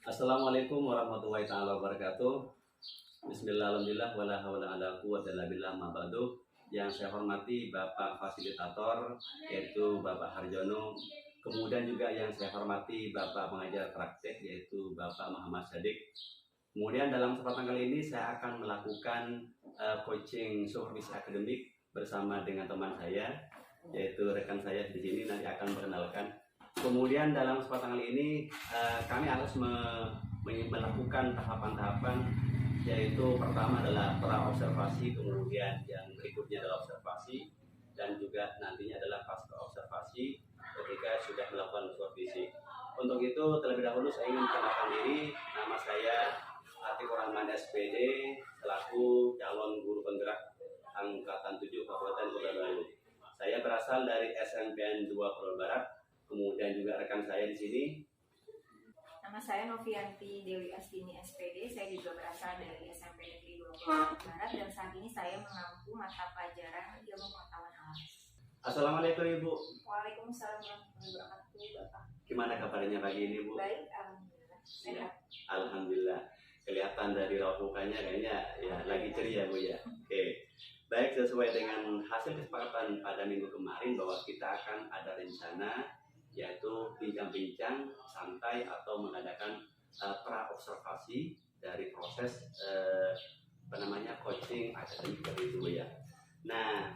Assalamualaikum warahmatullahi taala wabarakatuh. Bismillah, alhamdulillah, wala haula wala quwwata illa billah, ma ba'du. Yang saya hormati Bapak Fasilitator, yaitu Bapak Harjono. Kemudian juga yang saya hormati Bapak Pengajar Praktek, yaitu Bapak Muhammad Sadik. Kemudian dalam kesempatan kali ini saya akan melakukan coaching supervisi akademik bersama dengan teman saya, yaitu rekan saya di sini nanti akan memperkenalkan. Kemudian dalam kesempatan kali ini kami harus melakukan tahapan-tahapan, yaitu pertama adalah pra observasi, kemudian yang berikutnya adalah observasi, dan juga nantinya adalah pasca observasi ketika sudah melakukan supervisi. Untuk itu terlebih dahulu saya ingin memperkenalkan diri. Nama saya Atikur Rahman SPD, selaku calon guru penggerak angkatan 7 Kabupaten Kota Baru. Saya berasal dari SMPN 2 Pulau Barat. Kemudian juga rekan saya di sini. Nama saya Novianti Dewi Astini SPD. Saya juga berasal dari SMP Negeri 2 Pulau Barat dan saat ini saya mengampu mata pelajaran ilmu pengetahuan alam. Assalamualaikum Ibu. Waalaikumsalam warahmatullahi wabarakatuh, Bapak. Gimana kabarnya pagi ini, Bu? Baik, alhamdulillah. Sehat. Alhamdulillah. Kelihatan dari raut mukanya kayaknya ya lagi ceria, Bu ya. Oke. Baik, sesuai dengan hasil kesepakatan pada minggu kemarin bahwa kita akan ada rencana yaitu bincang-bincang santai atau mengadakan pra observasi dari proses coaching akademik dari itu ya. Nah,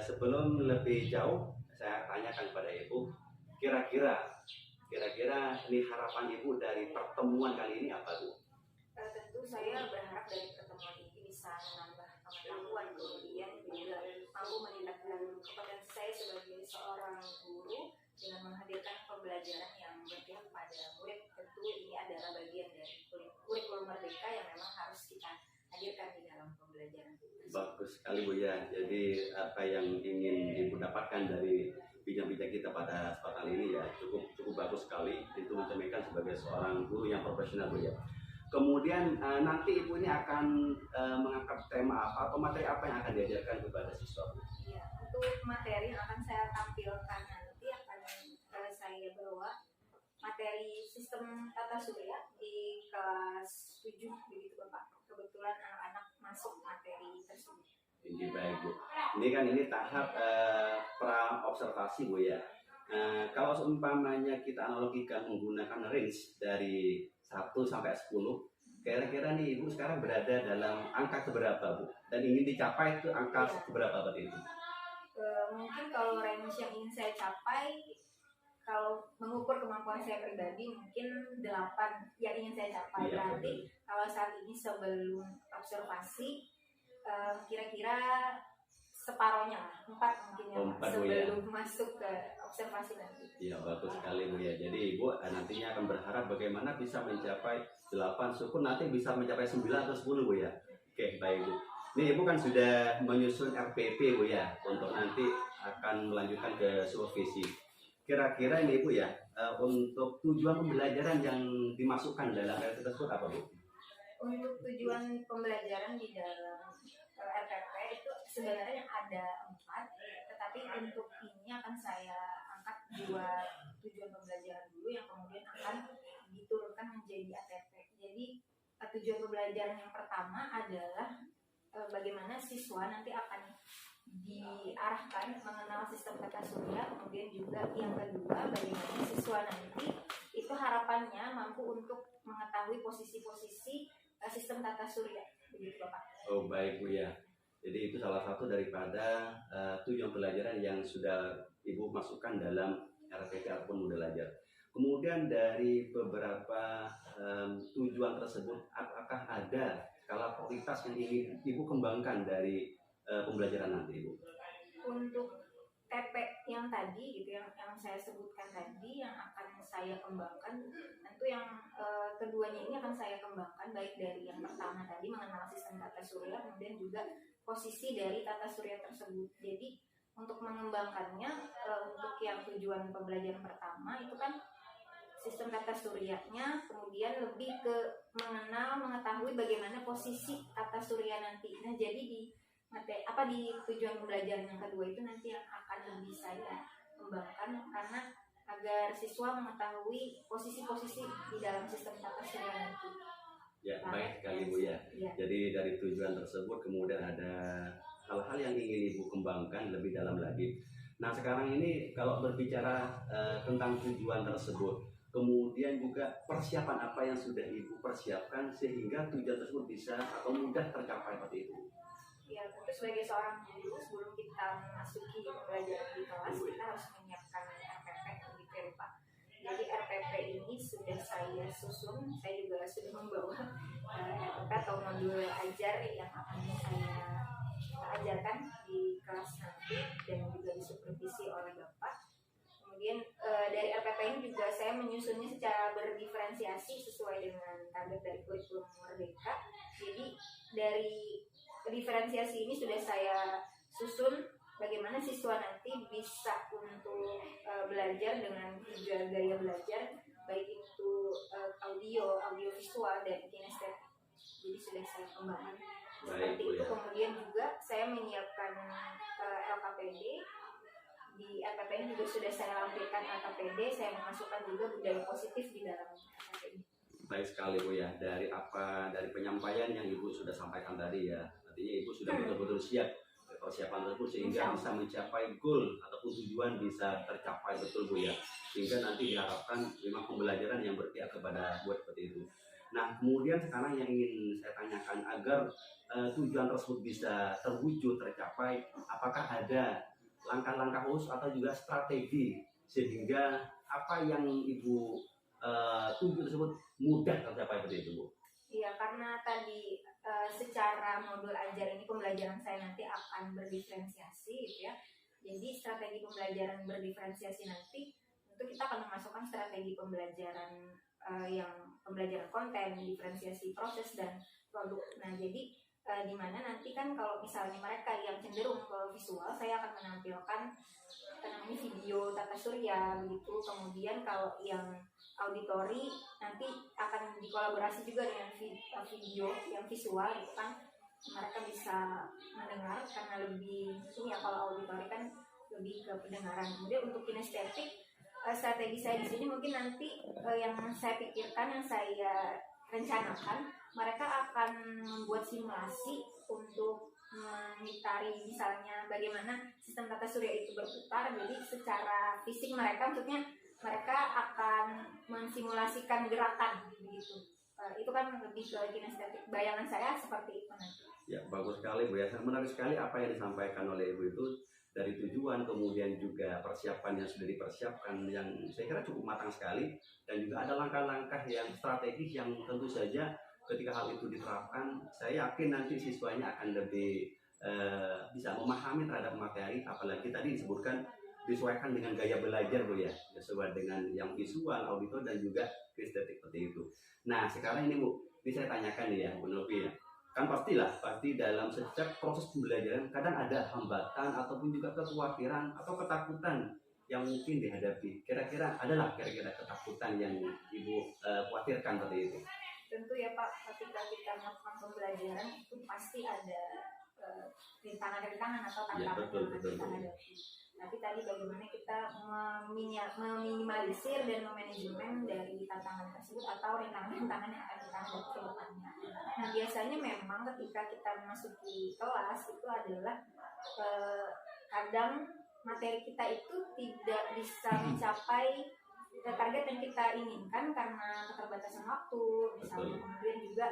sebelum lebih jauh saya tanyakan kepada Ibu, kira-kira ini harapan Ibu dari pertemuan kali ini apa, Bu? Tentu saya berharap dari pertemuan ini bisa menambah pengetahuan, kemudian juga mampu meningkatkan kompetensi saya sebagai seorang guru dengan menghadirkan pembelajaran yang berpihak pada murid. Tentu ini adalah bagian dari kurikulum merdeka yang memang harus kita hadirkan di dalam pembelajaran. Bagus sekali, Bu ya. Jadi apa yang ingin Ibu dapatkan dari bincang-bincang kita pada kesempatan ini ya cukup bagus sekali. Itu mencerminkan sebagai seorang guru yang profesional, Bu ya. Kemudian nanti Ibu ini akan mengangkat tema apa atau materi apa yang akan diajarkan kepada siswa? Iya, untuk materi yang akan saya tampilkan nanti akan saya bawa materi sistem tata surya di kelas 7 begitu Bapak. Kebetulan anak-anak masuk materi tersebut. Ini baik, Bu. Ini tahap pra observasi, Bu ya. Kalau seumpamanya kita analogikan menggunakan range dari 1 sampai 10, kira-kira nih Ibu sekarang berada dalam angka seberapa, Bu? Dan ingin dicapai itu angka seberapa berarti itu? Mungkin kalau range yang ingin saya capai, kalau mengukur kemampuan saya pribadi mungkin 8 yang ingin saya capai. Iya, berarti kalau saat ini sebelum observasi kira-kira separohnya lah, 4 mungkin ya, 4, sebelum masuk ke observasi nanti. Iya, bagus sekali, Bu ya. Jadi Ibu nantinya akan berharap bagaimana bisa mencapai 8, syukur nanti bisa mencapai 9 atau 10, Bu ya. Oke, baik, Bu. Ini Ibu kan sudah menyusun RPP, Bu ya, untuk nanti akan melanjutkan ke supervisi. Kira-kira ini Ibu ya, untuk tujuan pembelajaran yang dimasukkan dalam RPP tersebut apa, Bu? Untuk tujuan pembelajaran di dalam RPP itu sebenarnya ada 4, tetapi untuk ini akan saya angkat 2 tujuan pembelajaran dulu yang kemudian akan diturunkan menjadi ATP. Jadi tujuan pembelajaran yang pertama adalah bagaimana siswa nanti akan diarahkan mengenal sistem tata surya, kemudian juga yang kedua bagaimana siswa nanti itu harapannya mampu untuk mengetahui posisi-posisi sistem tata surya, begitu Bapak. Oh baik, Bu ya. Jadi itu salah satu daripada tujuan pelajaran yang sudah Ibu masukkan dalam RPP ataupun model belajar. Kemudian dari beberapa tujuan tersebut, apakah ada skala prioritas yang ingin Ibu kembangkan dari pembelajaran nanti, Ibu? Untuk TP yang tadi gitu, yang saya sebutkan tadi yang akan saya kembangkan, tentu yang keduanya ini akan saya kembangkan, baik dari yang pertama tadi mengenal sistem tata surya, kemudian juga posisi dari tata surya tersebut. Jadi untuk mengembangkannya, untuk yang tujuan pembelajaran pertama itu kan sistem tata suryanya, kemudian lebih ke mengetahui bagaimana posisi tata surya nanti. Nah, jadi di tujuan pembelajaran yang kedua itu nanti yang akan lebih saya kembangkan, karena agar siswa mengetahui posisi-posisi di dalam sistem tata surya nanti. Ya, baik sekali Bu ya. Jadi dari tujuan tersebut kemudian ada hal-hal yang ingin Ibu kembangkan lebih dalam lagi. Nah sekarang ini kalau berbicara tentang tujuan tersebut, kemudian juga persiapan apa yang sudah Ibu persiapkan sehingga tujuan tersebut bisa atau mudah tercapai seperti itu. Ya, tentu sebagai seorang guru sebelum kita memasuki pembelajaran di kelas kita harus menyiapkan RPP begitu ya Pak. Jadi RPP ini sudah saya susun, saya juga sudah membawa RPP atau modul ajar yang akan saya ajarkan di kelas nanti dan juga disupervisi oleh Bapak. Kemudian dari RPP ini juga saya menyusunnya secara berdiferensiasi sesuai dengan target dari kurikulum Merdeka. Jadi dari diferensiasi ini sudah saya susun bagaimana siswa nanti bisa untuk belajar dengan 3 gaya belajar, baik itu audio visual dan kinestetik. Jadi sudah saya kembangkan seperti itu. Kemudian juga saya menyiapkan LKPD. Di LKPD juga sudah saya lampirkan LKPD, saya memasukkan juga budaya positif di dalam LKPD. Baik sekali Bu ya, dari penyampaian yang Ibu sudah sampaikan tadi ya, artinya Ibu sudah betul-betul siap persiapan tersebut sehingga bisa mencapai goal ataupun tujuan bisa tercapai betul Bu ya, sehingga nanti diharapkan memang pembelajaran yang berpihak kepada buat seperti itu. Nah kemudian sekarang yang ingin saya tanyakan agar tujuan tersebut bisa terwujud tercapai, apakah ada langkah-langkah khusus atau juga strategi sehingga apa yang Ibu tujuan tersebut mudah tercapai seperti itu Bu? Iya, karena tadi secara modul ajar ini pembelajaran saya nanti akan berdiferensiasi gitu ya. Jadi strategi pembelajaran berdiferensiasi nanti tentu kita akan memasukkan strategi pembelajaran yang pembelajaran konten, diferensiasi proses dan produk. Nah jadi di mana nanti kan kalau misalnya mereka yang cenderung ke visual, saya akan menampilkan video tata surya begitu. Kemudian kalau yang auditori nanti akan dikolaborasi juga dengan video yang visual gitu kan, mereka bisa mendengar karena lebih ini ya, kalau auditori kan lebih ke pendengaran. Kemudian untuk kinestetik, strategi saya di sini mungkin nanti yang saya pikirkan, yang saya rencanakan, mereka akan membuat simulasi untuk mengitari misalnya bagaimana sistem tata surya itu berputar. Jadi secara fisik mereka, maksudnya mereka akan mensimulasikan gerakan begitu. Itu kan lebih ke kinestetik. Bayangan saya seperti itu nanti. Ya bagus sekali Bu ya, menarik sekali apa yang disampaikan oleh Ibu itu, dari tujuan kemudian juga persiapan yang sudah dipersiapkan yang saya kira cukup matang sekali, dan juga ada langkah-langkah yang strategis yang tentu saja ketika hal itu diterapkan saya yakin nanti siswanya akan lebih bisa memahami terhadap materi, apalagi tadi disebutkan disesuaikan dengan gaya belajar Bu ya, sesuai dengan yang visual, audio dan juga kinestetik seperti itu. Nah sekarang ini Bu, ini saya tanyakan nih ya Bu Novi ya, kan pasti dalam setiap proses pembelajaran kadang ada hambatan ataupun juga kekhawatiran atau ketakutan yang mungkin dihadapi. Kira-kira ketakutan yang Ibu khawatirkan seperti itu? Tentu ya Pak, ketika kita melakukan pembelajaran itu pasti ada rintangan-rintangan atau tantangan yang kita hadapi. Tapi tadi bagaimana kita meminimalisir dan memanajemen dari tantangan tersebut atau rintangan-rintangan yang akan kita hadapi ke depannya. Nah biasanya memang ketika kita memasuki kelas itu adalah kadang materi kita itu tidak bisa mencapai target yang kita inginkan karena keterbatasan waktu misalnya. Kemudian juga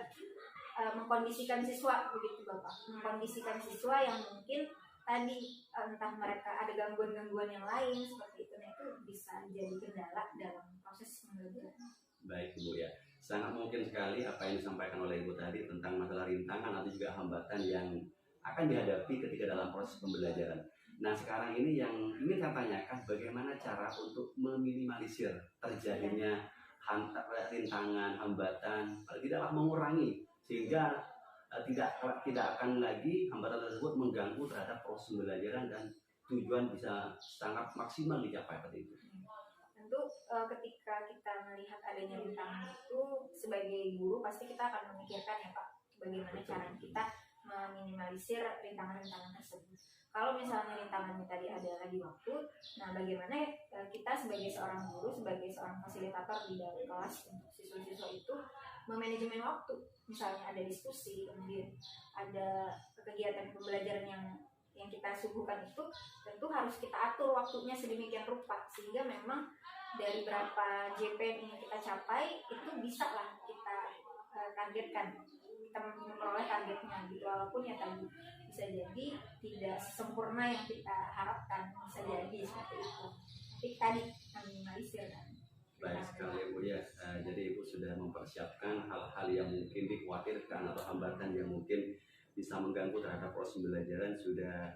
mengkondisikan siswa begitu Bapak, mengkondisikan siswa yang mungkin tadi entah mereka ada gangguan-gangguan yang lain seperti itu, nah itu bisa jadi kendala dalam proses pembelajaran. Baik Bu ya, sangat mungkin sekali apa yang disampaikan oleh Ibu tadi tentang masalah rintangan atau juga hambatan yang akan dihadapi ketika dalam proses pembelajaran. Nah sekarang ini yang ingin saya tanyakan, bagaimana cara untuk meminimalisir terjadinya rintangan, hambatan, tidaklah mengurangi, sehingga tidak akan lagi hambatan tersebut mengganggu terhadap proses pembelajaran dan tujuan bisa sangat maksimal dicapai seperti itu. Tentu ketika kita melihat adanya rintangan itu sebagai guru pasti kita akan memikirkan ya Pak, bagaimana cara kita meminimalisir rintangan-rintangan tersebut. Kalau misalnya rintangannya tadi adalah di waktu, nah bagaimana kita sebagai seorang guru, sebagai seorang fasilitator di dalam kelas untuk siswa-siswa itu memanajemen waktu. Misalnya ada diskusi, kemudian ada kegiatan pembelajaran yang kita suguhkan itu tentu harus kita atur waktunya sedemikian rupa sehingga memang dari berapa JPN yang kita capai itu bisa lah kita targetkan, kita memperoleh targetnya gitu, walaupun ya tadi bisa jadi tidak sempurna yang kita harapkan, bisa jadi seperti itu, tapi tadi minimalisir kan. Baik sekali Bu ya. Jadi Ibu sudah mempersiapkan hal-hal yang mungkin dikhawatirkan atau hambatan yang mungkin bisa mengganggu terhadap proses pembelajaran sudah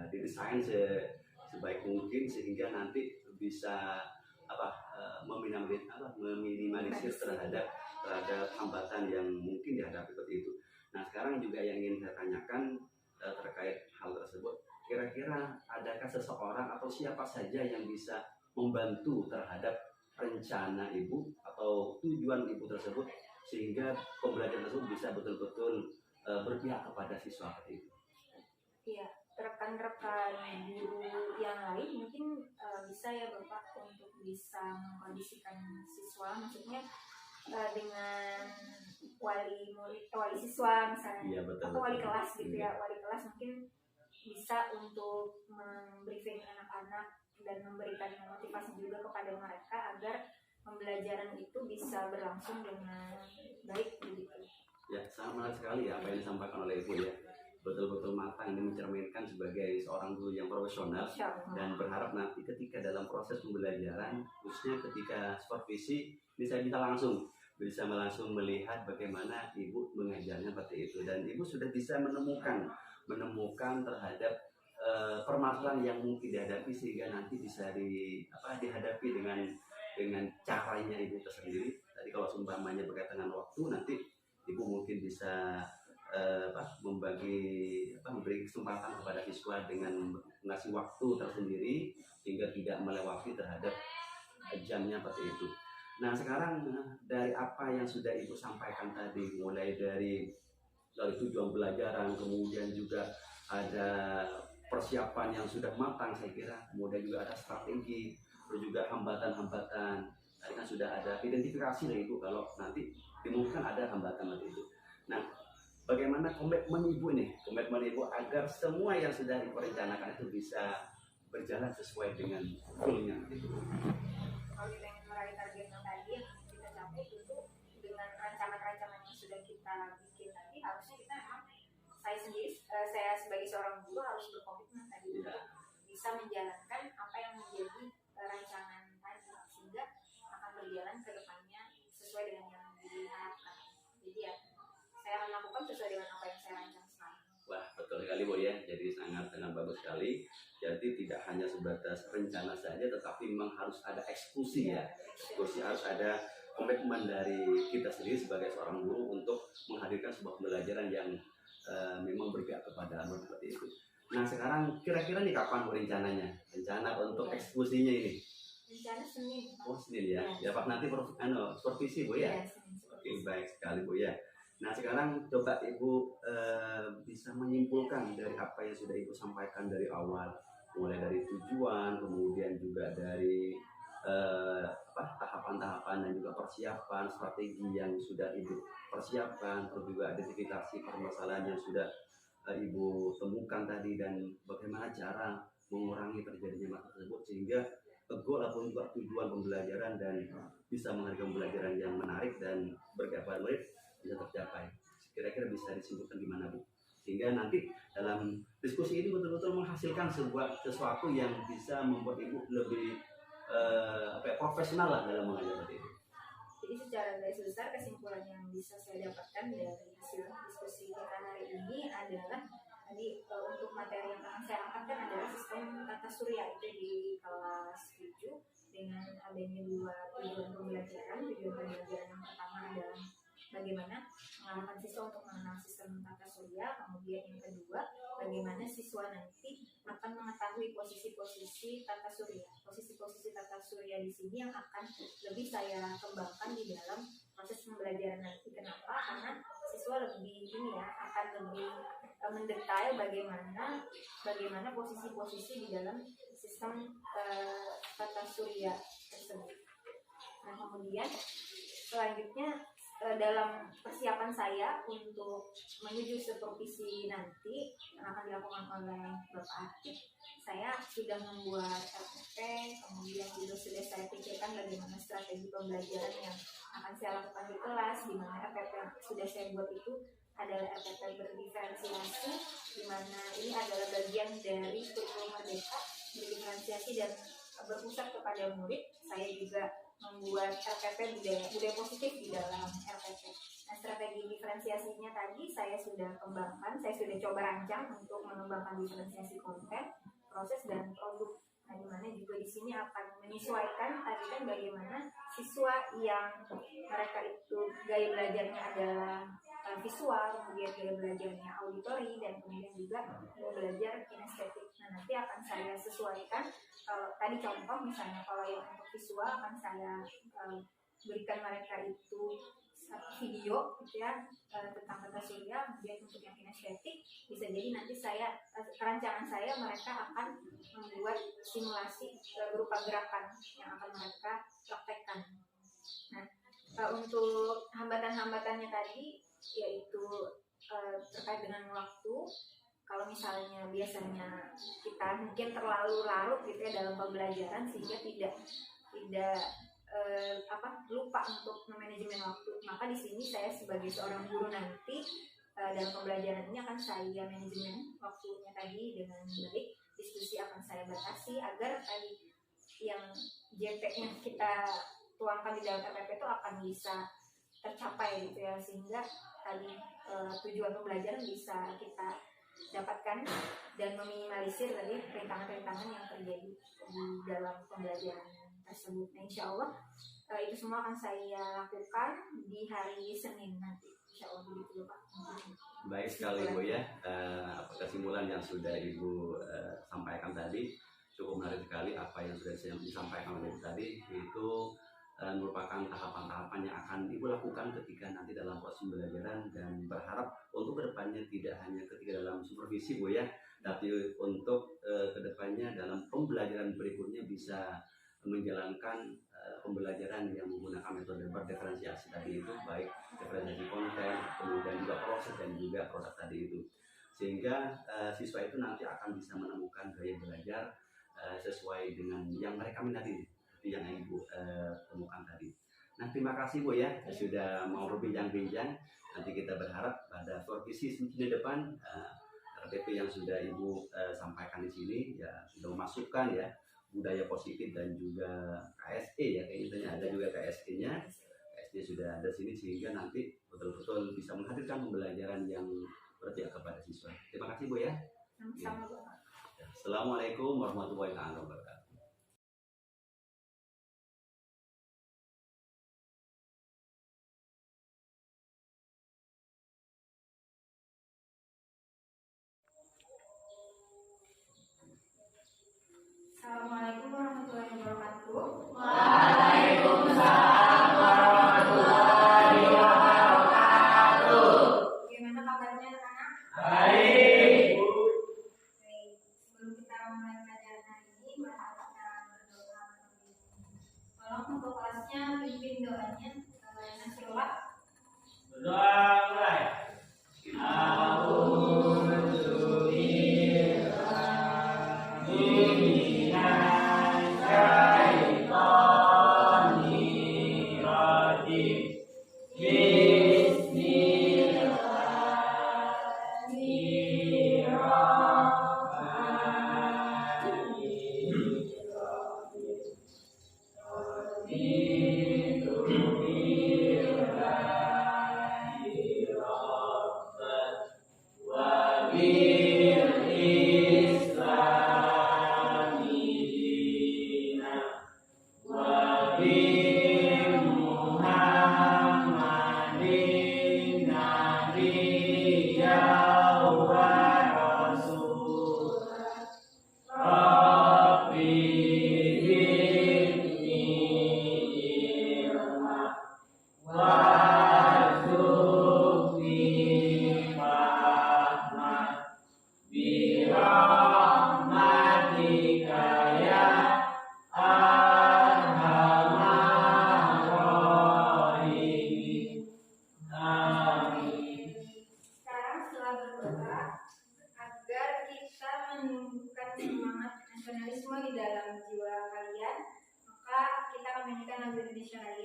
didesain sebaik mungkin sehingga nanti bisa meminimalisir terhadap hambatan yang mungkin dihadapi seperti itu. Nah sekarang juga yang ingin saya tanyakan terkait hal tersebut, kira-kira adakah seseorang atau siapa saja yang bisa membantu terhadap rencana Ibu atau tujuan Ibu tersebut sehingga pembelajaran tersebut bisa betul-betul berpihak kepada siswa seperti itu? Iya, rekan-rekan guru yang lain mungkin bisa ya Bapak untuk bisa mengkondisikan siswa, maksudnya dengan wali murid, wali siswa misalnya, iya, betul, atau wali betul. kelas gitu ya, wali kelas mungkin bisa untuk membriefing anak-anak dan memberikan motivasi juga kepada mereka agar pembelajaran itu bisa berlangsung dengan baik begitu. Ya, sangat menarik sekali ya apa yang disampaikan oleh Ibu ya. Betul-betul matang ini mencerminkan sebagai seorang guru yang profesional dan berharap nanti ketika dalam proses pembelajaran, khususnya ketika supervisi, bisa langsung melihat bagaimana Ibu mengajarnya seperti itu, dan Ibu sudah bisa menemukan terhadap permasalahan yang mungkin dihadapi sehingga nanti bisa dihadapi dengan caranya Ibu tersendiri. Tadi kalau seumpamanya berkaitan dengan waktu, nanti Ibu mungkin bisa memberi kesempatan kepada siswa dengan mengasih waktu tersendiri hingga tidak melewati terhadap jamnya seperti itu. Nah sekarang dari apa yang sudah Ibu sampaikan tadi, mulai dari tujuan pembelajaran, kemudian juga ada persiapan yang sudah matang saya kira, kemudian juga ada strategi, terus juga hambatan-hambatan. Tadi kan sudah ada identifikasi dari Ibu kalau nanti dimungkinkan ada hambatan seperti itu. Nah, bagaimana komitmen Ibu agar semua yang sudah direncanakan itu bisa berjalan sesuai dengan goalnya itu? Kalau kita ingin meraih target yang tadi yang kita capai itu dengan rancangan-rancangan yang sudah kita bikin tadi, harusnya kita memang saya sebagai seorang guru harus berkomitmen tadi bisa menjalankan apa yang menjadi rancangan tadi sehingga akan berjalan ke depannya sesuai dengan yang diharapkan. Jadi ya saya akan lakukan sesuai dengan apa yang saya rancang selama. Wah, betul sekali Bu ya. Jadi sangat bagus sekali. Jadi tidak hanya sebatas rencana saja, tetapi memang harus ada eksekusi ya. Eksekusi, harus ada komitmen dari kita sendiri sebagai seorang guru untuk menghadirkan sebuah pembelajaran yang memang berpihak kepada anak seperti itu. Nah sekarang kira-kira nih kapan Bu rencananya? Rencana untuk eksekusinya ini? Rencana Senin. Oh Senin ya. Ya Pak, nanti supervisi Bu ya? Oke, baik sekali Bu ya. Nah sekarang coba Ibu bisa menyimpulkan dari apa yang sudah Ibu sampaikan dari awal, mulai dari tujuan, kemudian juga dari tahapan-tahapan dan juga persiapan strategi yang sudah Ibu persiapkan, terus juga identifikasi permasalahan yang sudah Ibu temukan tadi, dan bagaimana cara mengurangi terjadinya masalah tersebut sehingga goal ataupun juga tujuan pembelajaran dan bisa menghadirkan pembelajaran yang menarik dan berkelanjutan murid bisa tercapai. Kira-kira bisa disimpulkan gimana Bu? Sehingga nanti dalam diskusi ini betul-betul menghasilkan sesuatu yang bisa membuat Ibu lebih profesional lah dalam mengajar seperti itu. Jadi secara garis besar kesimpulan yang bisa saya dapatkan dari hasil diskusi kita hari ini adalah tadi untuk materi yang akan saya angkat kan adalah sistem tata surya itu di kelas 7 dengan adanya dua tujuan pembelajaran. Tujuan pembelajaran yang pertama adalah bagaimana mengarahkan siswa untuk mengenal sistem tata surya, kemudian yang kedua bagaimana siswa nanti akan mengetahui posisi-posisi tata surya. Posisi-posisi tata surya di sini yang akan lebih saya kembangkan di dalam proses pembelajaran nanti. Kenapa? Karena siswa akan lebih mendetail bagaimana posisi-posisi di dalam sistem tata surya tersebut. Nah, kemudian selanjutnya dalam persiapan saya untuk menuju supervisi nanti yang akan dilakukan oleh Bapak Atik, saya sudah membuat RPP, kemudian juga sudah saya pikirkan bagaimana strategi pembelajaran yang akan saya lakukan di kelas, di mana RPP yang sudah saya buat itu adalah RPP berdiferensiasi, di mana ini adalah bagian dari kurikulum Merdeka berdiferensiasi dan berpusat kepada murid. Saya juga membuat RPP budaya positif di dalam RPP. Nah, strategi diferensiasinya tadi saya sudah kembangkan, saya sudah coba rancang untuk mengembangkan diferensiasi konten, proses, dan produk. Nah, dimana juga di sini akan menyesuaikan tadi kan bagaimana siswa yang mereka itu gaya belajarnya adalah visual, kemudian gaya belajarnya auditori, dan kemudian juga mau belajar kinestetik. Nah, nanti akan saya sesuaikan. Kalau tadi contoh misalnya kalau yang untuk visual akan saya berikan mereka itu video gitu ya tentang tata surya. Kemudian untuk yang kinestetik bisa jadi nanti rancangan saya mereka akan membuat simulasi berupa gerakan yang akan mereka praktekkan. Nah, untuk hambatan-hambatannya tadi yaitu terkait dengan waktu. Kalau misalnya biasanya kita mungkin terlalu larut gitu ya dalam pembelajaran sehingga tidak lupa untuk memanajemen waktu, maka di sini saya sebagai seorang guru nanti dalam pembelajaran ini akan saya manajemen waktunya tadi dengan baik. Diskusi akan saya batasi agar tadi yang JP-nya kita tuangkan di dalam RPP itu akan bisa tercapai gitu ya, sehingga tadi tujuan pembelajaran bisa kita dapatkan dan meminimalisir tadi rintangan-rintangan yang terjadi di dalam pembelajaran tersebut. Nah, insya Allah itu semua akan saya lakukan di hari Senin nanti. Insya Allah begitu Pak. Baik sekali Bu ya, kesimpulan yang sudah Ibu sampaikan tadi cukup menarik sekali. Apa yang sudah saya disampaikan oleh Ibu tadi itu merupakan tahapan-tahapan yang akan Ibu lakukan ketika nanti dalam proses pembelajaran, dan berharap untuk kedepannya tidak hanya ketika dalam supervisi Bu ya, tapi untuk kedepannya dalam pembelajaran berikutnya bisa menjalankan pembelajaran yang menggunakan metode berdiferensiasi tadi itu, baik diferensiasi konten, kemudian juga proses dan juga produk tadi itu, sehingga siswa itu nanti akan bisa menemukan gaya belajar sesuai dengan yang mereka minati, seperti yang Ibu temukan tadi. Nah, terima kasih Bu ya sudah mau berbincang-bincang. Nanti kita berharap pada supervisi Senin depan RPP yang sudah Ibu sampaikan di sini ya sudah memasukkan ya budaya positif dan juga KSE ya, kayaknya ada juga KSE-nya. KSE sudah ada sini sehingga nanti betul-betul bisa menghadirkan pembelajaran yang berpihak kepada siswa. Terima kasih Bu ya. Sama-sama Bu. Assalamualaikum warahmatullahi wabarakatuh. Assalamualaikum warahmatullahi wabarakatuh. Waalaikumsalam warahmatullahi wabarakatuh. Bagaimana kabarnya anak-anak? Baik. Baik. Sebelum kita mulai pelajaran hari ini, mari kita berdoa. Tolong untuk kelasnya pimpin doanya. Nasrullah. Berdoa mulai.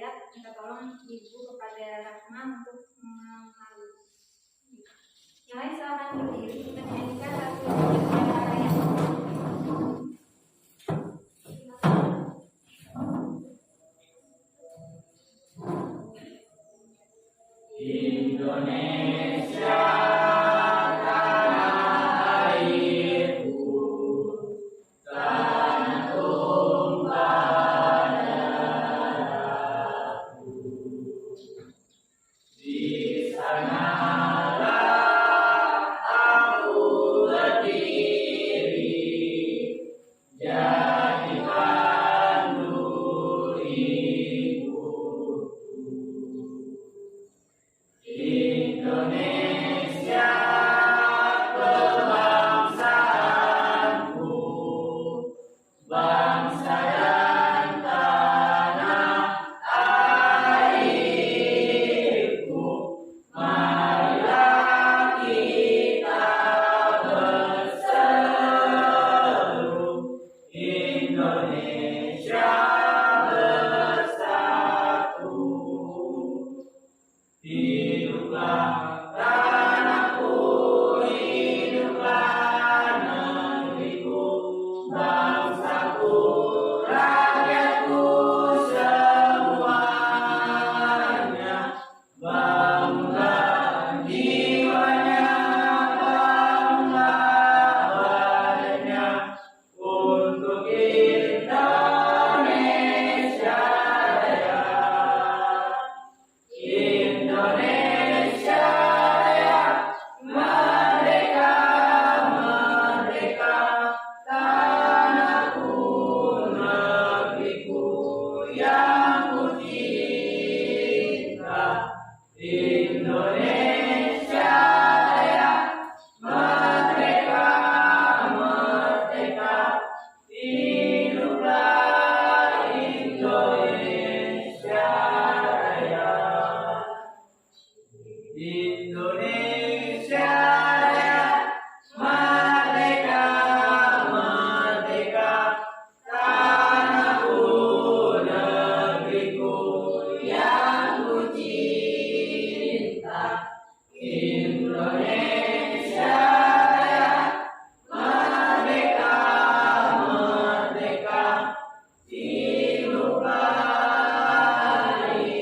saya minta tolong Ibu kepada Rahma untuk mengalu. Yang lain silakan berdiri, kita menyanyikan lagu Raya. Indonesia tanah airku, tanah tumpah darahku. Di sanalah aku berdiri, jadi pandu hidupku. Indonesia kebangsaanku, bangsa dan tanah airku. Marilah kita berseru, Indonesia bersatu. Hiduplah tanahku, hiduplah negeriku, bangsaku, rakyatku semuanya. Bangunlah jiwanya, bangunlah badannya, untuk Indonesia Raya. Indonesia Raya, merdeka, merdeka, tanahku, negeriku yang ku cinta. Indonesia Raya, merdeka, merdeka, hiduplah Indonesia Raya. Indonesia Raya, merdeka, merdeka, tanahku, negeriku yang ku cinta. Indonesia Raya, merdeka, merdeka, hiduplah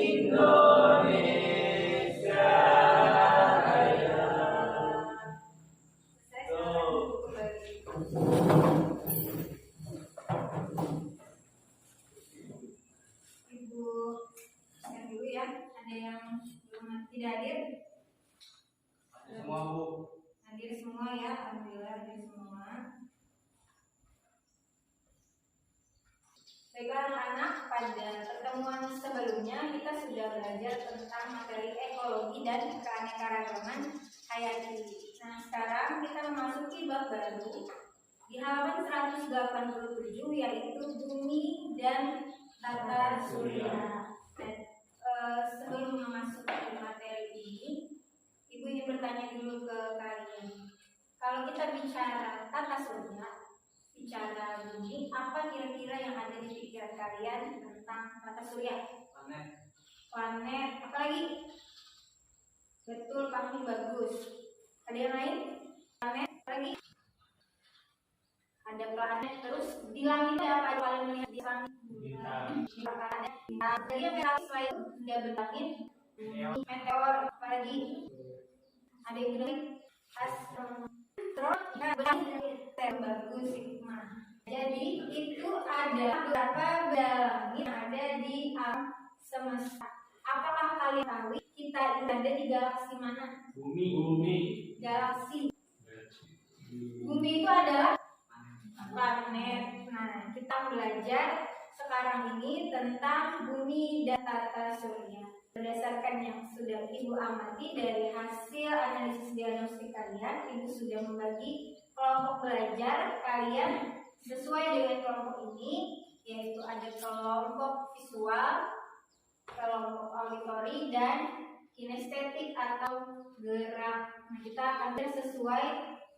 Indonesia Raya. Saya silakan Ibu kembali. Ibu yang dulu ya, ada yang belum tidak hadir? Semua Bu. Hadir semua ya, alhamdulillah hadir semua. Baiklah anak-anak, pada pertemuan sebelumnya kita sudah belajar tentang materi ekologi dan keanekaragaman hayati. Nah, sekarang kita memasuki bab baru di halaman 187, yaitu bumi dan tata surya. Dan sebelum memasuki materi ini, Ibu ingin bertanya dulu ke kalian. Kalau kita bicara tata surya, bicara bumi, apa kira-kira yang ada di pikiran kalian tentang tata surya? Planet, apa lagi? Betul, pahami, bagus. Ada yang lain? Planet, apa lagi? Ada planet, terus di langit ada apa paling melihat di langit? Bintang. Jadi yang menarik selain benda berlangit, meteor, apa lagi? Ada yang bilang terus bagus hikmah. Jadi itu ada beberapa langit ada di alam semesta. Apakah kalian tahu kita ada di galaksi mana? Bumi. Galaksi. Bumi itu adalah planet. Nah, kita belajar sekarang ini tentang bumi dan tata surya. Berdasarkan yang sudah Ibu amati dari hasil analisis diagnostik kalian, Ibu sudah membagi kelompok belajar kalian sesuai dengan kelompok ini, yaitu ada kelompok visual, kelompok auditori, dan kinestetik atau gerak. Nah, kita akan sesuai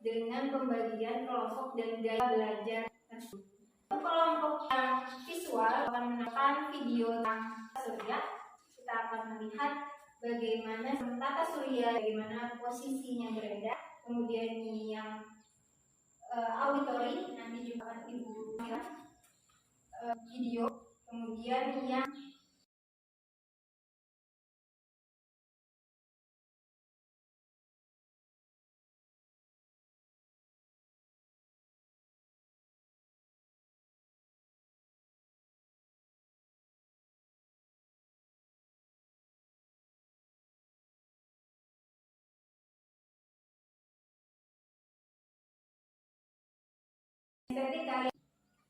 dengan pembagian kelompok dan gaya belajar tersebut. Kelompok yang visual akan menonton video tentang surya. akan melihat bagaimana tata surya, bagaimana posisinya berada. Kemudian yang auditori nanti juga akan Ibu video. Kemudian yang nanti kalian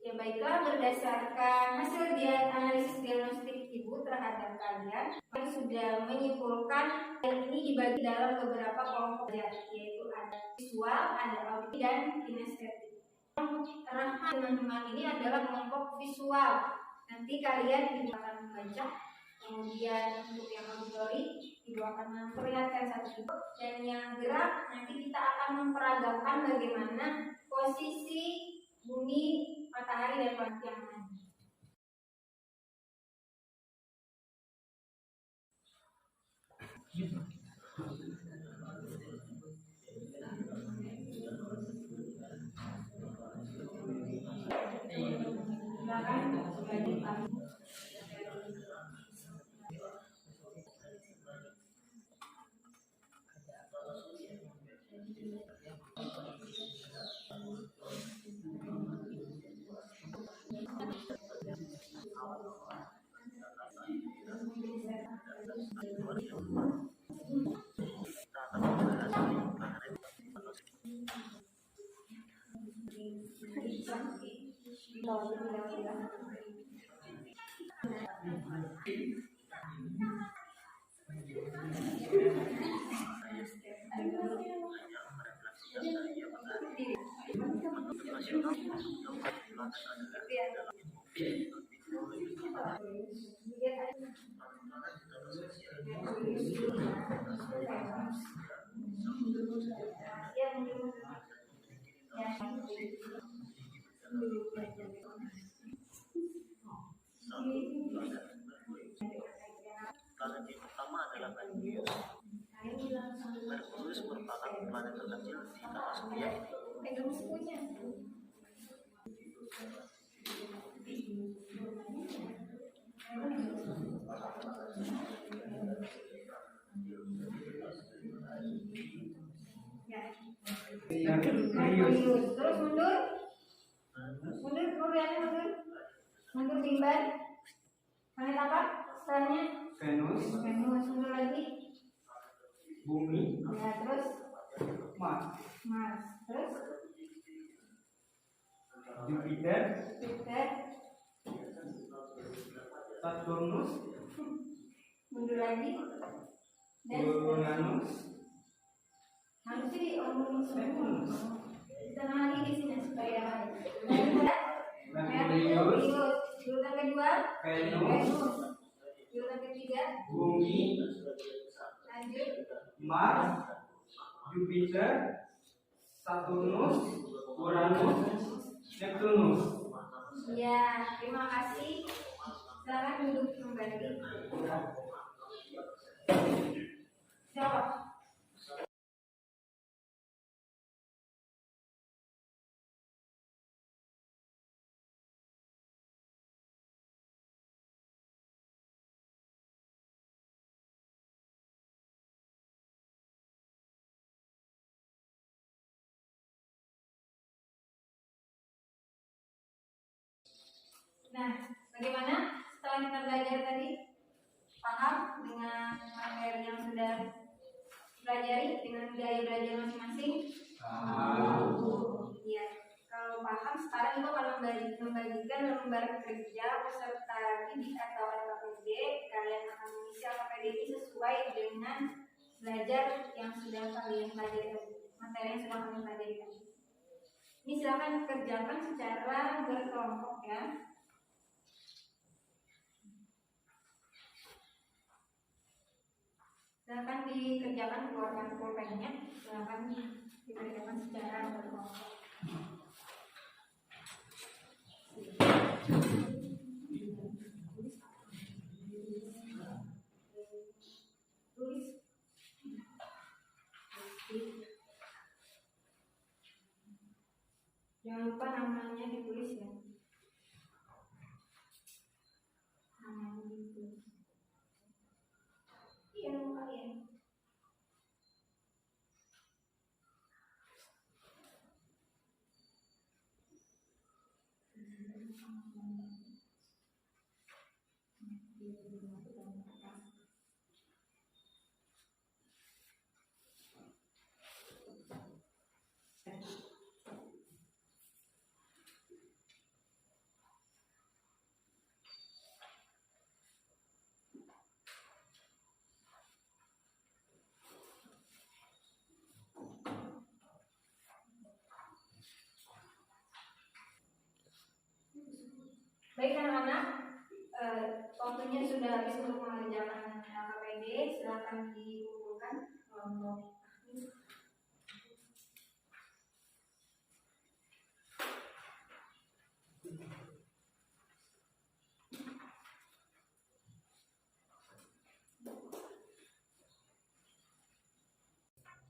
ya baiklah, berdasarkan hasil analisis diagnostik Ibu terhadap kalian sudah menyimpulkan yang ini dibagi dalam beberapa kelompok, yaitu ada visual, ada audisi, dan kinestetik. Rahmat teman-teman ini adalah kelompok visual. Nanti kalian Ibu akan membaca, kemudian untuk yang auditori Ibu akan memperlihatkan satu bentuk, dan yang gerak nanti kita akan memperagakan bagaimana posisi bumi, matahari, dan planet yang lain. Planet yang pertama adalah Merkurius. Merkurius merupakan planet terkecil di tata surya ini. Merkurius. Terus mundur timban. Planet apa? Setelahnya Venus, mundur lagi. Bumi, Ya, terus Mars, terus Jupiter, Jupiter. Saturnus, Mundur lagi. Dan Uranus, harus sih omongin semua. Neptunus, Tenang lagi di sini supaya Merkurius, urutan kedua Venus, urutan ketiga Bumi, lanjut Mars, Jupiter, Saturnus, Uranus, Neptunus. ya. Terima kasih, silakan duduk kembali. Jawab. Nah, bagaimana setelah kita belajar tadi? Paham dengan materi yang sudah pelajari, dengan gaya belajar masing-masing? Iya. Kalau paham, sekarang Ibu akan membagikan lembar kerja peserta didik atau LKPD. Kalian akan mengisi LKPD ini sesuai dengan belajar yang sudah kalian pelajari, materi yang sudah kalian pelajari tadi. Ini silakan kerjakan secara berkelompok ya. Silakan dikerjakan, keluarkan pulpennya. Silakan dikerjakan secara berkelompok. anak-anak, waktunya sudah habis untuk mengerjakan LKPD. Silakan dikumpulkan kelompok.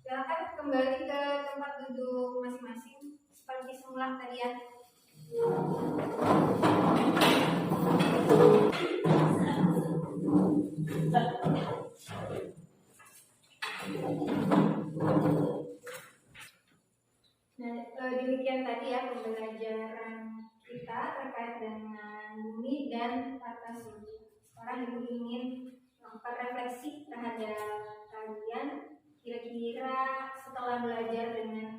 Silakan kembali ke tempat duduk masing-masing seperti semula tadi ya. Nah, demikian tadi ya pembelajaran kita terkait dengan bumi dan tata surya. Sekarang Ibu ingin melakukan refleksi terhadap kalian. Kira-kira setelah belajar dengan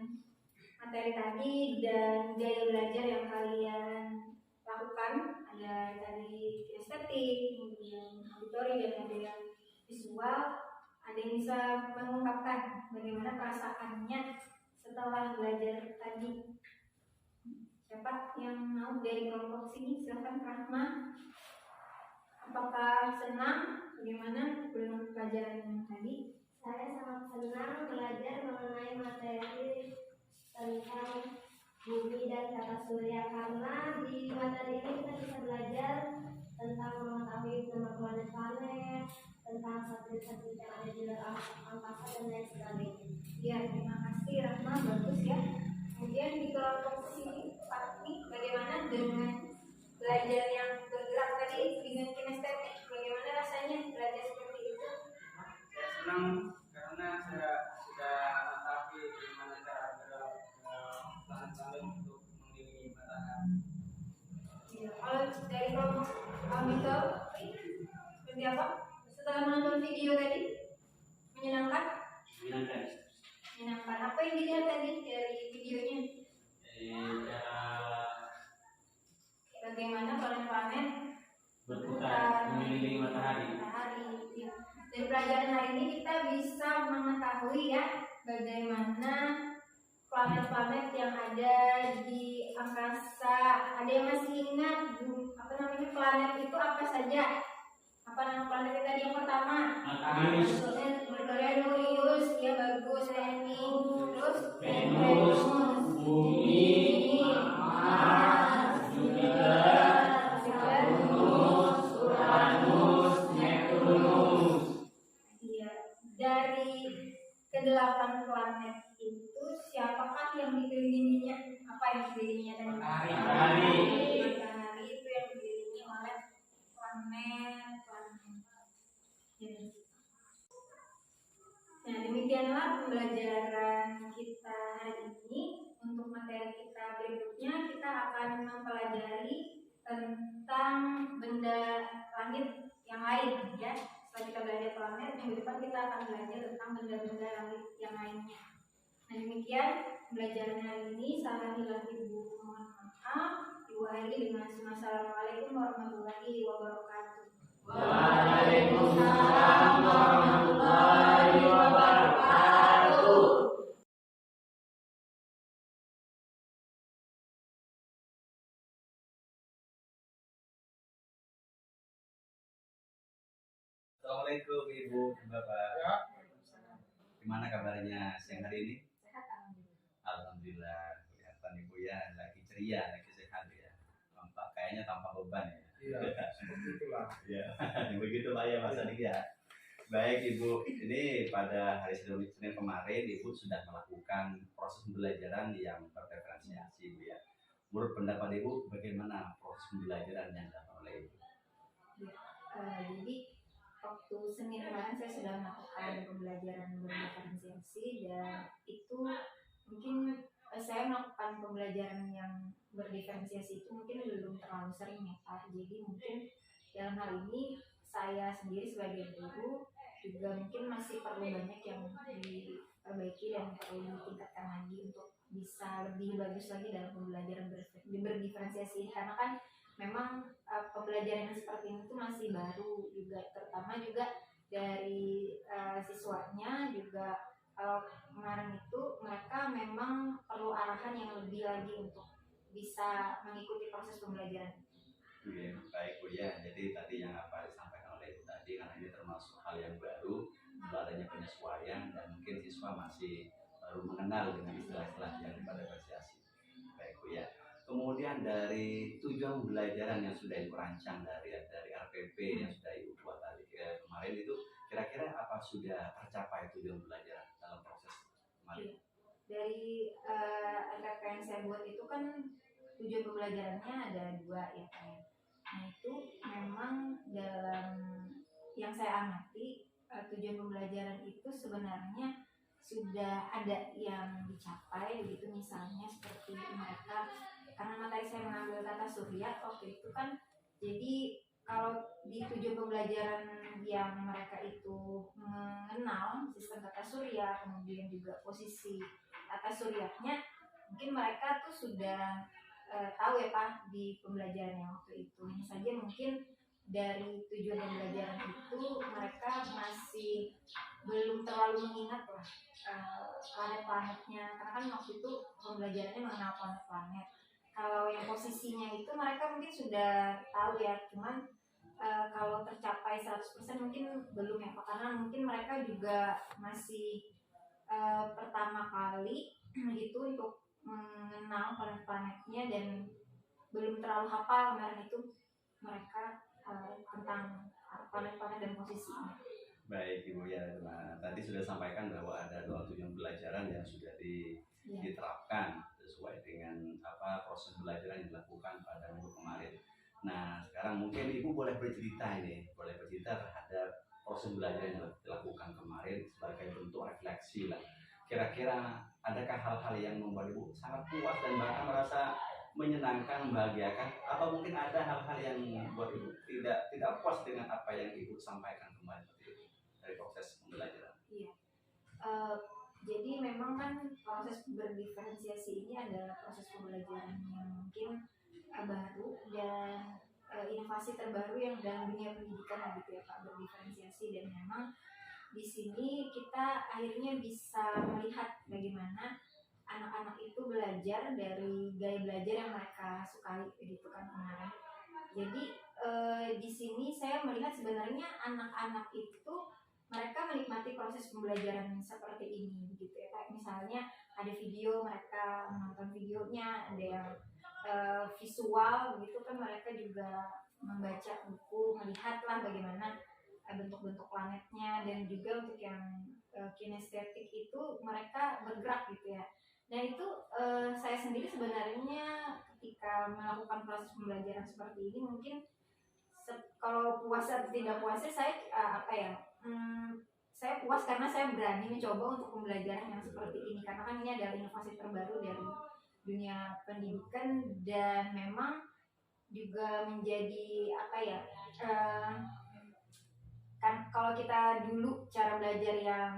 materi tadi dan gaya belajar yang kalian lakukan, ada tadi kinestetik, kemudian auditori dan ada yang visual, ada yang bisa mengungkapkan bagaimana perasaannya setelah belajar tadi. Siapa yang mau dari kelompok sini? Silahkan Rahma. Apakah senang? Bagaimana dengan pelajaran yang tadi? Saya sangat senang belajar mengenai materi tentang bumi dan tata surya karena di materi ini kita bisa belajar tentang mengetahui nama planet-planet, tentang satelit-satelit yang ada di luar angkasa dan lain sebagainya. Ya, terima kasih Rahma, bagus ya. Kemudian di kelompok sini, Fatmi, bagaimana dengan belajar yang bergerak tadi dengan kinestetik? Bagaimana rasanya belajar seperti itu? Senang karena saya sudah mengetahui bagaimana cara bergerak planet-planet untuk mengelilingi matahari. Ya, kalau dari kelompok Amito, seperti apa? Setelah menonton video tadi, menyenangkan? Menyenangkan. Apa yang dilihat tadi dari videonya? Bagaimana planet-planet berputar mengelilingi matahari. Ya. Dari pelajaran hari ini kita bisa mengetahui ya bagaimana planet-planet yang ada di angkasa. Ada yang masih ingat apa namanya planet itu apa saja? Apa nama planet tadi yang pertama? Merkurius, ya bagus. Venus, Bumi, Mars, Jupiter, Saturnus, Uranus, Neptunus. Iya, dari kedelapan planet itu siapakah yang dikelilinginya? Apa yang dikelilinginya tadi? Matahari. Matahari itu yang dikelilingi oleh planet. Ya. Nah, demikianlah pembelajaran kita hari ini. Untuk materi kita berikutnya, kita akan mempelajari tentang benda langit yang lain ya. Setelah kita belajar planet, minggu depan kita akan belajar tentang benda-benda langit yang lainnya. Nah, demikian pembelajaran hari ini. Salam Ibu, mohon maaf. Ibu akhiri dengan Assalamualaikum warahmatullahi wabarakatuh. Waalaikumsalam warahmatullahi wabarakatuh. Assalamualaikum Ibu, Bapak. Gimana kabarnya siang hari ini? Sehat Alhamdulillah, kelihatan Ibu ya lagi ceria, lagi sehat ya. Tampak kayaknya tanpa beban ya. Iya, seperti itulah. Ya, begitulah ya Mas Adik ya. Baik Ibu, ini pada hari Senin kemarin Ibu sudah melakukan proses pembelajaran yang berdiferensiasi Ibu ya. Menurut pendapat Ibu, bagaimana proses pembelajaran yang dilakukan oleh Ibu? Jadi waktu Senin kemarin saya sudah melakukan pembelajaran berdiferensiasi dan itu mungkin saya melakukan pembelajaran yang berdiferensiasi itu mungkin belum terlalu sering ya Pak. Jadi mungkin dalam hal ini saya sendiri sebagai guru juga mungkin masih perlu banyak yang diperbaiki dan perlu ditingkatkan lagi untuk bisa lebih bagus lagi dalam pembelajaran berdiferensiasi karena kan memang pembelajaran yang seperti ini tuh masih baru juga, terutama juga dari siswanya juga. Kemarin itu mereka memang perlu arahan yang lebih lagi untuk bisa mengikuti proses pembelajaran. Oke, baik Bu ya. Jadi tadi yang apa disampaikan oleh Ibu tadi, karena ini termasuk hal yang baru, perlu adanya penyesuaian dan mungkin siswa masih baru mengenal dengan istilah-istilah yang diferensiasi. Baik Bu ya. Kemudian dari tujuan pembelajaran yang sudah Ibu rancang dari RPP yang sudah Ibu buat tadi kemarin itu, kira-kira apa sudah tercapai tujuan pembelajaran dalam proses kemarin? Dari RPP yang saya buat itu kan tujuan pembelajarannya ada 2 ya Pak ya. Nah itu memang dalam yang saya amati tujuan pembelajaran itu sebenarnya sudah ada yang dicapai begitu, misalnya seperti mereka, karena materi saya mengambil tata surya waktu itu kan, jadi kalau di tujuan pembelajaran yang mereka itu mengenal sistem tata surya, kemudian juga posisi tata suryanya, mungkin mereka tuh sudah tahu ya Pak di pembelajaran yang waktu itu. Hanya saja mungkin dari tujuan pembelajaran itu mereka masih belum terlalu mengingat lah planet-planetnya, karena kan waktu itu pembelajarannya mengenal planet-planet. Kalau yang posisinya itu mereka mungkin sudah tahu ya, cuman kalau tercapai 100% mungkin belum ya Pak, karena mungkin mereka juga masih pertama kali gitu untuk mengenal planet-planetnya dan belum terlalu hafal kemarin itu mereka tentang planet-planet dan posisinya. Baik Ibu ya, nah, tadi sudah sampaikan bahwa ada 2 tujuan pembelajaran yang sudah diterapkan sesuai dengan apa proses pembelajaran yang dilakukan pada minggu kemarin. Nah sekarang mungkin Ibu boleh bercerita terhadap proses belajar yang dilakukan kemarin sebagai bentuk refleksi lah. Kira-kira adakah hal-hal yang membuat Ibu sangat puas dan bahkan merasa menyenangkan, membahagiakan, atau mungkin ada hal-hal yang membuat Ibu tidak puas dengan apa yang Ibu sampaikan kemarin dari proses pembelajaran? Iya. Jadi memang kan proses berdiferensiasi ini adalah proses pembelajaran yang mungkin baru dan inovasi terbaru yang dalam dunia pendidikan gitu ya Pak, berdiferensiasi. Dan memang di sini kita akhirnya bisa melihat bagaimana anak-anak itu belajar dari gaya belajar yang mereka sukai gitu kan kemarin. Jadi di sini saya melihat sebenarnya anak-anak itu mereka menikmati proses pembelajaran seperti ini gitu ya Pak. Misalnya ada video, mereka menonton videonya, ada yang visual begitu kan, mereka juga membaca buku, melihatlah bagaimana bentuk-bentuk planetnya, dan juga untuk yang kinestetik itu mereka bergerak gitu ya. Dan itu saya sendiri sebenarnya ketika melakukan proses pembelajaran seperti ini mungkin kalau puas atau tidak puasnya saya saya puas karena saya berani mencoba untuk pembelajaran yang seperti ini, karena kan ini adalah inovasi terbaru dari dunia pendidikan dan memang juga menjadi kan kalau kita dulu cara belajar yang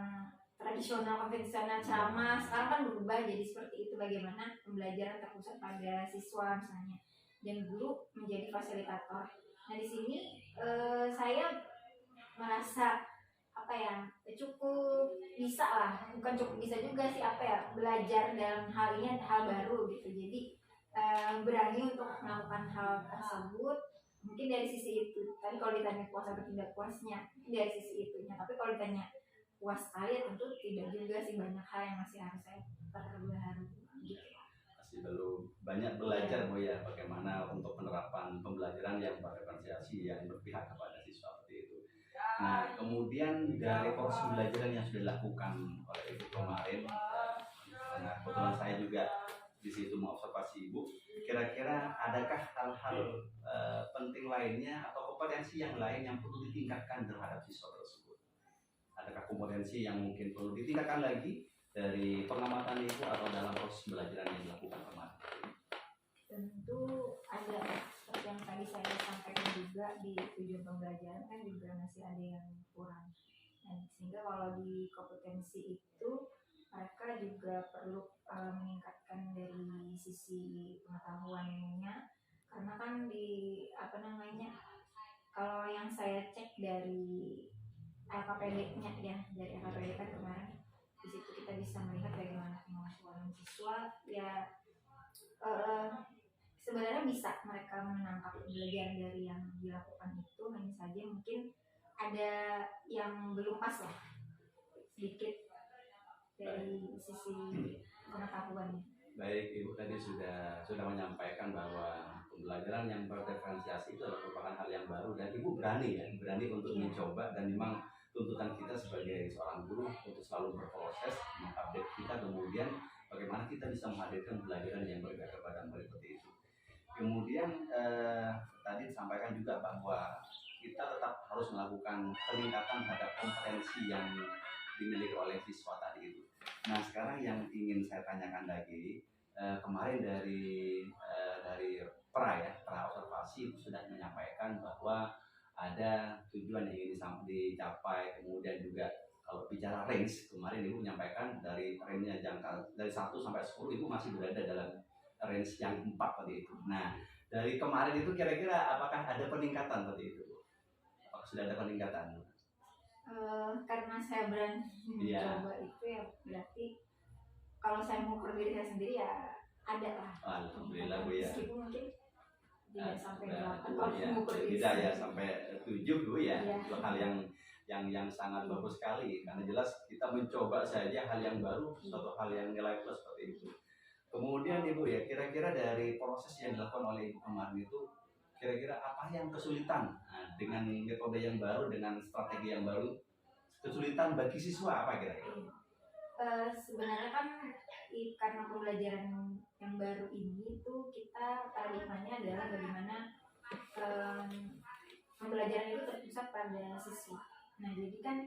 tradisional konvensional ceramah, sekarang kan berubah jadi seperti itu, bagaimana pembelajaran terpusat pada siswa misalnya dan guru menjadi fasilitator. Nah di sini saya merasa cukup bisa lah, bukan cukup bisa juga sih belajar dalam hal ini, hal baru gitu. Jadi berani untuk melakukan hal tersebut. Mungkin dari sisi itu tadi, kalau ditanya puas atau tidak puasnya dari sisi itunya, tapi kalau ditanya puas sekali ya tentu tidak juga sih, banyak hal yang masih harus saya perbaharui gitu. Masih belum banyak belajar Bu ya, bagaimana untuk penerapan pembelajaran yang berdiferensiasi yang berpihak kepada siswa seperti itu. Nah kemudian dari proses pembelajaran yang sudah dilakukan oleh Ibu kemarin, karena kebetulan saya juga di situ mengobservasi Ibu, kira-kira adakah hal-hal penting lainnya atau kompetensi yang lain yang perlu ditingkatkan terhadap siswa tersebut? Adakah kompetensi yang mungkin perlu ditingkatkan lagi dari pengamatan Ibu atau dalam proses pembelajaran yang dilakukan kemarin? Tentu ada, seperti yang tadi saya sampaikan juga, di tujuan pembelajaran kan juga masih ada yang kurang. Dan sehingga kalau di kompetensi itu mereka juga perlu meningkatkan dari sisi pengetahuannya, karena kan kalau yang saya cek dari LKPD-nya ya, dari LKPD kan kemarin, di situ kita bisa melihat bagaimana kemampuan siswa ya. sebenarnya bisa mereka menangkap pembelajaran dari yang dilakukan itu, hanya saja mungkin ada yang belum pas lah sedikit dari sisi pengetahuannya. Baik, Ibu tadi sudah menyampaikan bahwa pembelajaran yang berdiferensiasi itu adalah merupakan hal yang baru, dan Ibu berani untuk mencoba, dan memang tuntutan kita sebagai seorang guru untuk selalu berproses, mengupdate kita, kemudian bagaimana kita bisa menghadirkan pembelajaran yang berbeda kepada murid seperti itu. Kemudian tadi disampaikan juga bahwa kita tetap harus melakukan peningkatan terhadap kompetensi yang dimiliki oleh siswa tadi itu. Nah, sekarang yang ingin saya tanyakan lagi, kemarin dari pra observasi itu sudah menyampaikan bahwa ada tujuan yang ingin dicapai, kemudian juga kalau bicara range, kemarin Ibu menyampaikan dari range-nya jangka dari 1 sampai 10 Ibu masih berada dalam range yang 4 tadi itu. Nah, dari kemarin itu kira-kira apakah ada peningkatan tadi itu, Bu? Apakah sudah ada peningkatan? Karena saya berani mencoba itu ya berarti kalau saya mengukur diri saya sendiri ya ada lah. Alhamdulillah, Bu ya. Meskipun mungkin tidak sampai 8 kalau mengukur diri tidak ya sampai 7, Bu ya. Itu hal yang sangat bagus sekali, karena jelas kita mencoba saja hal yang baru, suatu hal yang nilai plus seperti itu. Kemudian Ibu ya, kira-kira dari proses yang dilakukan oleh Ibu kemarin itu, kira-kira apa yang kesulitan dengan metode yang baru, dengan strategi yang baru, kesulitan bagi siswa apa kira-kira? Sebenarnya kan karena pembelajaran yang baru ini tuh kita paradigmanya adalah bagaimana pembelajaran itu terpusat pada siswa. Nah, jadi kan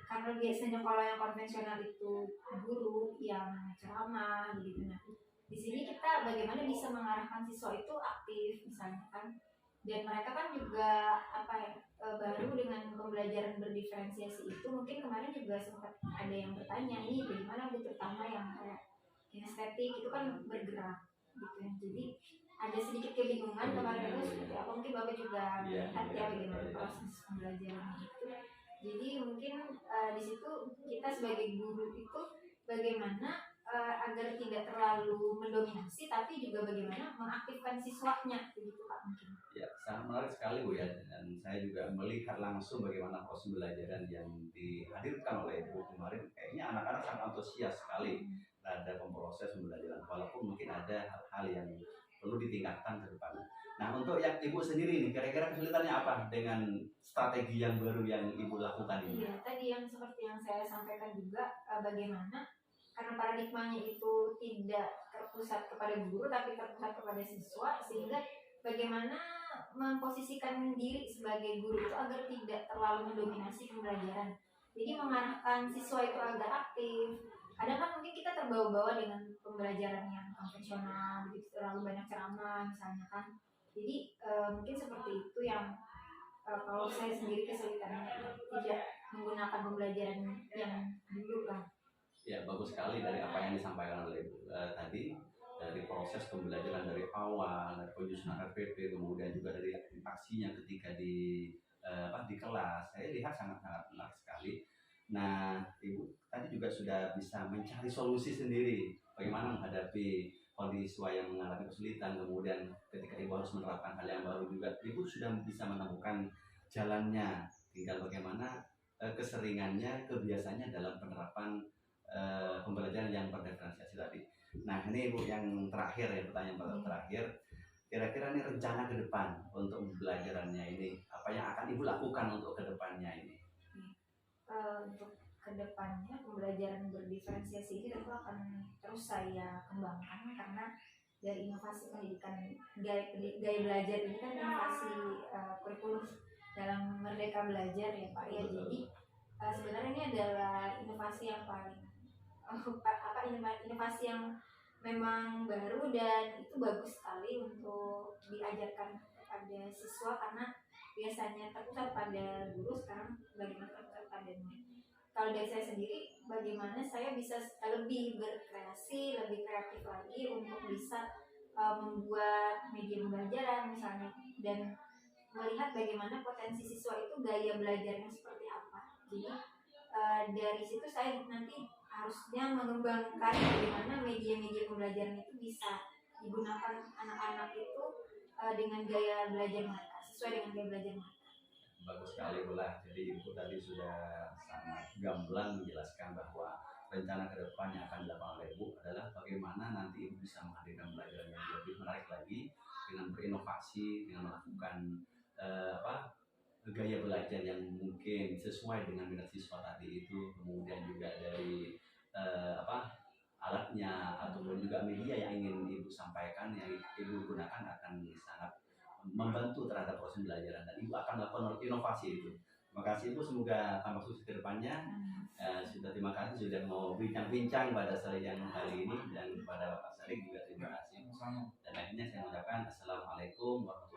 karena biasanya kalau yang konvensional itu guru yang ceramah gitu, nah di sini kita bagaimana bisa mengarahkan siswa itu aktif misalnya kan, dan mereka kan juga baru dengan pembelajaran berdiferensiasi itu. Mungkin kemarin juga sempat ada yang bertanya ini bagaimana Bu, terutama yang kayak kinestetik itu kan bergerak gitu ya, jadi ada sedikit kebingungan kemarin itu seperti apa, mungkin Bapak juga melihat ya bagaimana proses pembelajaran itu. Jadi mungkin di situ kita sebagai guru itu bagaimana agar tidak terlalu mendominasi, tapi juga bagaimana mengaktifkan siswanya, begitu Pak mungkin. Ya, sangat menarik sekali Bu ya, dan saya juga melihat langsung bagaimana proses pembelajaran yang dihadirkan oleh Ibu kemarin. Kayaknya anak-anak sangat antusias sekali terhadap proses pembelajaran, walaupun mungkin ada hal-hal yang perlu ditingkatkan ke depan. Nah, untuk yang Ibu sendiri nih, kira-kira kesulitannya apa dengan strategi yang baru yang Ibu lakukan ini? Iya, tadi yang seperti yang saya sampaikan juga, bagaimana karena paradigmanya itu tidak terpusat kepada guru tapi terpusat kepada siswa, sehingga bagaimana memposisikan diri sebagai guru itu agar tidak terlalu mendominasi pembelajaran. Jadi mengarahkan siswa itu agar aktif. Kadang kan mungkin kita terbawa-bawa dengan pembelajaran yang konvensional, begitu terlalu banyak ceramah misalnya kan. Jadi mungkin seperti itu yang kalau saya sendiri kesulitannya, tidak menggunakan pembelajaran yang dulu lah. Ya, bagus sekali dari apa yang disampaikan oleh Ibu tadi, dari proses pembelajaran dari awal, dari penyusunan RPP, kemudian juga dari interaksinya ketika di kelas. Saya lihat sangat-sangat menarik sekali. Nah, Ibu tadi juga sudah bisa mencari solusi sendiri bagaimana menghadapi kondisi siswa yang mengalami kesulitan, kemudian ketika Ibu harus menerapkan hal yang baru juga, Ibu sudah bisa menemukan jalannya. Tinggal bagaimana keseringannya, kebiasaannya dalam penerapan pembelajaran yang berdiferensiasi tadi. Nah, ini Ibu yang terakhir ya, pertanyaan terakhir. Kira-kira ini rencana ke depan untuk pembelajarannya ini, apa yang akan Ibu lakukan untuk ke depannya ini? Untuk kedepannya pembelajaran berdiferensiasi ini tentu akan terus saya kembangkan, karena dari inovasi pendidikan gaya belajar ini kan inovasi kurikulum dalam Merdeka Belajar ya Pak ya. Jadi sebenarnya ini adalah inovasi yang paling inovasi yang memang baru, dan itu bagus sekali untuk diajarkan kepada siswa, karena biasanya terpusat pada guru, sekarang bagaimana terpusat pada murid. Kalau dari saya sendiri, bagaimana saya bisa lebih berkreasi, lebih kreatif lagi untuk bisa membuat media pembelajaran misalnya, dan melihat bagaimana potensi siswa itu gaya belajarnya seperti apa. Jadi dari situ saya nanti harusnya mengembangkan bagaimana media-media pembelajaran itu bisa digunakan anak-anak itu dengan gaya belajar mereka, sesuai dengan gaya belajar mereka. Bagus sekali pula. Jadi Ibu tadi sudah sangat gamblang menjelaskan bahwa rencana ke depan yang akan dilakukan oleh Ibu adalah bagaimana nanti Ibu bisa menghadirkan pelajaran yang lebih menarik lagi dengan berinovasi, dengan melakukan gaya belajar yang mungkin sesuai dengan minat siswa tadi itu, kemudian juga dari alatnya ataupun juga media yang ingin Ibu sampaikan, yang Ibu gunakan akan sangat membantu terhadap proses pembelajaran dan Ibu akan melakukan inovasi itu. Terima kasih Ibu, semoga tambah sukses ke depannya. Terima kasih sudah mau bincang-bincang pada sore yang hari ini, dan kepada Bapak Sarik juga terima kasih. Dan akhirnya saya mengucapkan Assalamualaikum warahmatullahi wabarakatuh.